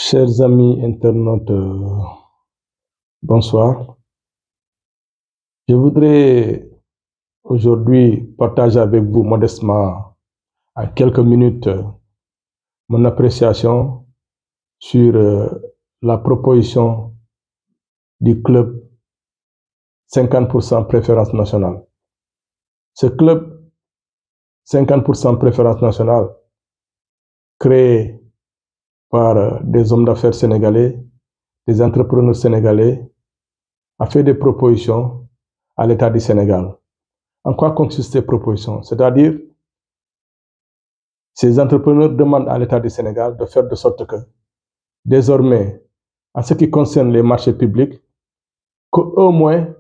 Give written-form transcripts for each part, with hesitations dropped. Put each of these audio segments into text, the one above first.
Chers amis internautes, bonsoir. Je voudrais aujourd'hui partager avec vous modestement, en quelques minutes, mon appréciation sur la proposition du club 50% préférence nationale. Ce club 50% préférence nationale, créé par des hommes d'affaires sénégalais, des entrepreneurs sénégalais, a fait des propositions à l'État du Sénégal. En quoi consistent ces propositions? C'est-à-dire, ces entrepreneurs demandent à l'État du Sénégal de faire de sorte que, désormais, en ce qui concerne les marchés publics, qu'au moins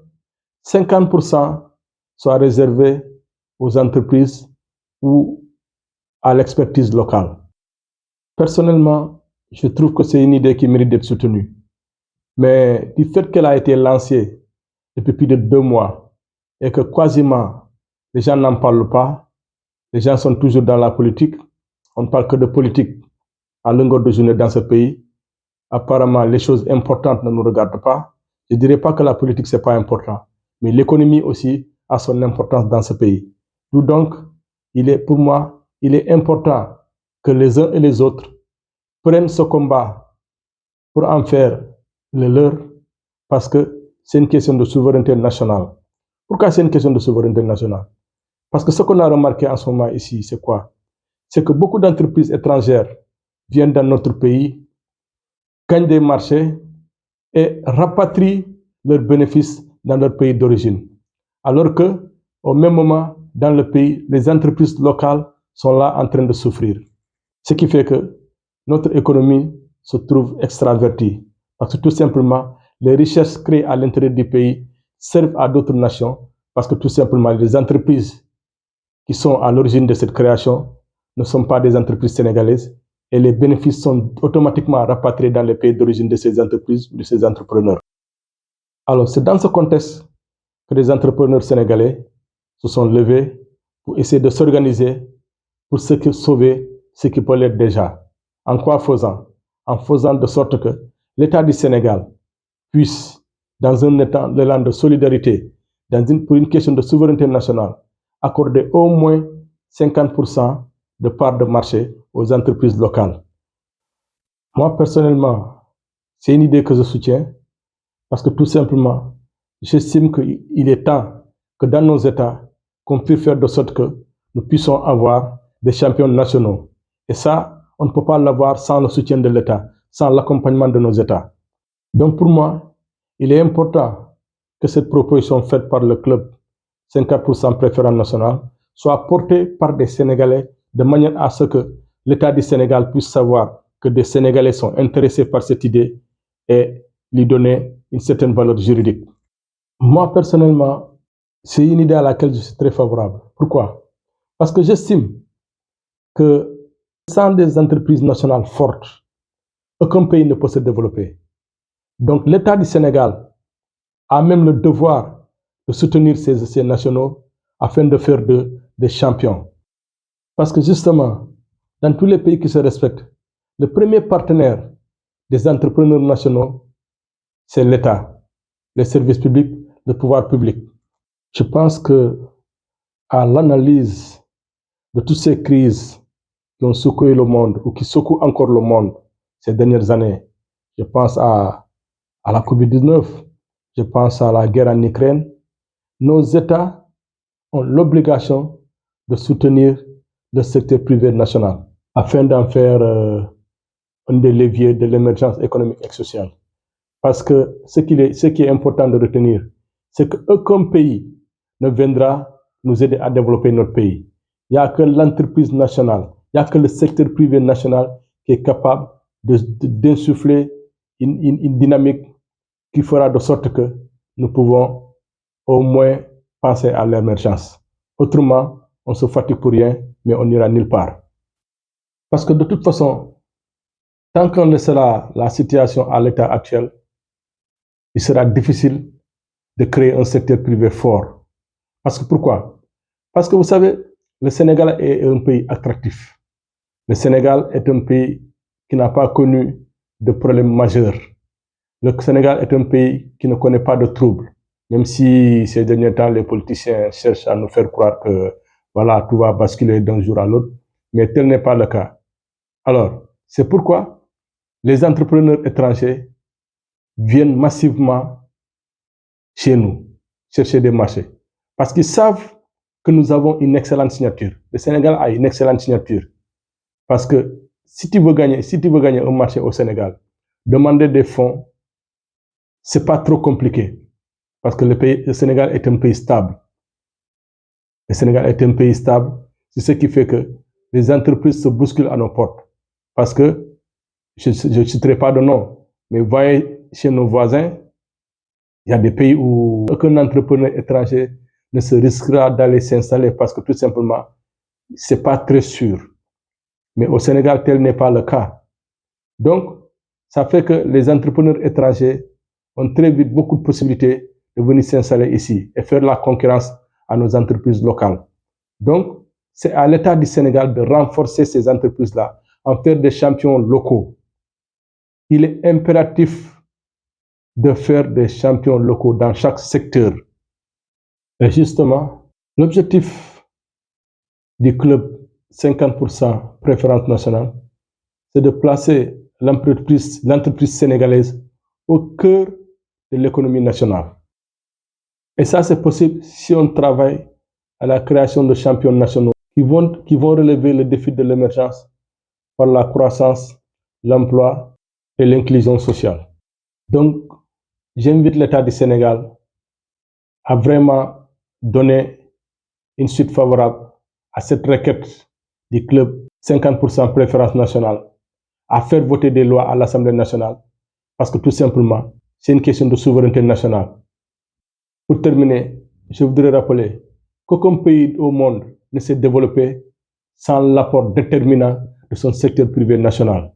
50% soient réservés aux entreprises ou à l'expertise locale. Personnellement, je trouve que c'est une idée qui mérite d'être soutenue. Mais du fait qu'elle a été lancée depuis plus de 2 mois et que quasiment les gens n'en parlent pas, les gens sont toujours dans la politique, on ne parle que de politique à longueur de journée dans ce pays. Apparemment, les choses importantes ne nous regardent pas. Je ne dirais pas que la politique, ce n'est pas important, mais l'économie aussi a son importance dans ce pays. Donc, pour moi, il est important que les uns et les autres prennent ce combat pour en faire le leur, parce que c'est une question de souveraineté nationale. Pourquoi c'est une question de souveraineté nationale? Parce que ce qu'on a remarqué en ce moment ici, c'est quoi? C'est que beaucoup d'entreprises étrangères viennent dans notre pays, gagnent des marchés et rapatrient leurs bénéfices dans leur pays d'origine. Alors que, au même moment, dans le pays, les entreprises locales sont là en train de souffrir. Ce qui fait que notre économie se trouve extravertie. Parce que tout simplement, les richesses créées à l'intérieur du pays servent à d'autres nations, parce que tout simplement, les entreprises qui sont à l'origine de cette création ne sont pas des entreprises sénégalaises, et les bénéfices sont automatiquement rapatriés dans les pays d'origine de ces entreprises ou de ces entrepreneurs. Alors, c'est dans ce contexte que les entrepreneurs sénégalais se sont levés pour essayer de s'organiser pour sauver ce qui peut l'être déjà. En quoi faisant? En faisant de sorte que l'État du Sénégal puisse, dans un élan de solidarité, pour une question de souveraineté nationale, accorder au moins 50% de parts de marché aux entreprises locales. Moi, personnellement, c'est une idée que je soutiens, parce que tout simplement, j'estime qu'il est temps que dans nos États, qu'on puisse faire de sorte que nous puissions avoir des champions nationaux. Et ça, on ne peut pas l'avoir sans le soutien de l'État, sans l'accompagnement de nos États. Donc pour moi, il est important que cette proposition faite par le club 50% préférence nationale soit portée par des Sénégalais de manière à ce que l'État du Sénégal puisse savoir que des Sénégalais sont intéressés par cette idée et lui donner une certaine valeur juridique. Moi, personnellement, c'est une idée à laquelle je suis très favorable. Pourquoi? Parce que j'estime que sans des entreprises nationales fortes, aucun pays ne peut se développer. Donc l'État du Sénégal a même le devoir de soutenir ces nationaux afin de faire des champions. Parce que justement, dans tous les pays qui se respectent, le premier partenaire des entrepreneurs nationaux, c'est l'État, les services publics, le pouvoir public. Je pense que à l'analyse de toutes ces crises qui ont secoué le monde ou qui secouent encore le monde ces dernières années, je pense à la COVID-19, je pense à la guerre en Ukraine, nos États ont l'obligation de soutenir le secteur privé national afin d'en faire un des leviers de l'émergence économique et sociale. Parce que ce qui est important de retenir, c'est qu'aucun pays ne viendra nous aider à développer notre pays. Il n'y a que l'entreprise nationale, il n'y a que le secteur privé national qui est capable d'insuffler une dynamique qui fera de sorte que nous pouvons au moins penser à l'émergence. Autrement, on se fatigue pour rien, mais on n'ira nulle part. Parce que de toute façon, tant qu'on laissera la situation à l'état actuel, il sera difficile de créer un secteur privé fort. Parce que pourquoi? Parce que vous savez, le Sénégal est un pays attractif. Le Sénégal est un pays qui n'a pas connu de problèmes majeurs. Le Sénégal est un pays qui ne connaît pas de troubles, même si ces derniers temps, les politiciens cherchent à nous faire croire que voilà, tout va basculer d'un jour à l'autre, mais tel n'est pas le cas. Alors, c'est pourquoi les entrepreneurs étrangers viennent massivement chez nous chercher des marchés. Parce qu'ils savent que nous avons une excellente signature. Le Sénégal a une excellente signature. Parce que si tu veux gagner un marché au Sénégal, demander des fonds, c'est pas trop compliqué. Parce que le Sénégal est un pays stable. Le Sénégal est un pays stable. C'est ce qui fait que les entreprises se bousculent à nos portes. Parce que, je ne citerai pas de nom, mais voyez chez nos voisins, il y a des pays où aucun entrepreneur étranger ne se risquera d'aller s'installer parce que tout simplement, c'est pas très sûr. Mais au Sénégal, tel n'est pas le cas. Donc, ça fait que les entrepreneurs étrangers ont très vite beaucoup de possibilités de venir s'installer ici et faire la concurrence à nos entreprises locales. Donc, c'est à l'État du Sénégal de renforcer ces entreprises-là, en faire des champions locaux. Il est impératif de faire des champions locaux dans chaque secteur. Et justement, l'objectif du club 50% préférence nationale, c'est de placer l'entreprise sénégalaise au cœur de l'économie nationale. Et ça, c'est possible si on travaille à la création de champions nationaux qui vont relever le défi de l'émergence par la croissance, l'emploi et l'inclusion sociale. Donc, j'invite l'État du Sénégal à vraiment donner une suite favorable à cette requête du club 50% préférence nationale, à faire voter des lois à l'Assemblée nationale, parce que tout simplement, c'est une question de souveraineté nationale. Pour terminer, je voudrais rappeler qu'aucun pays au monde ne s'est développé sans l'apport déterminant de son secteur privé national.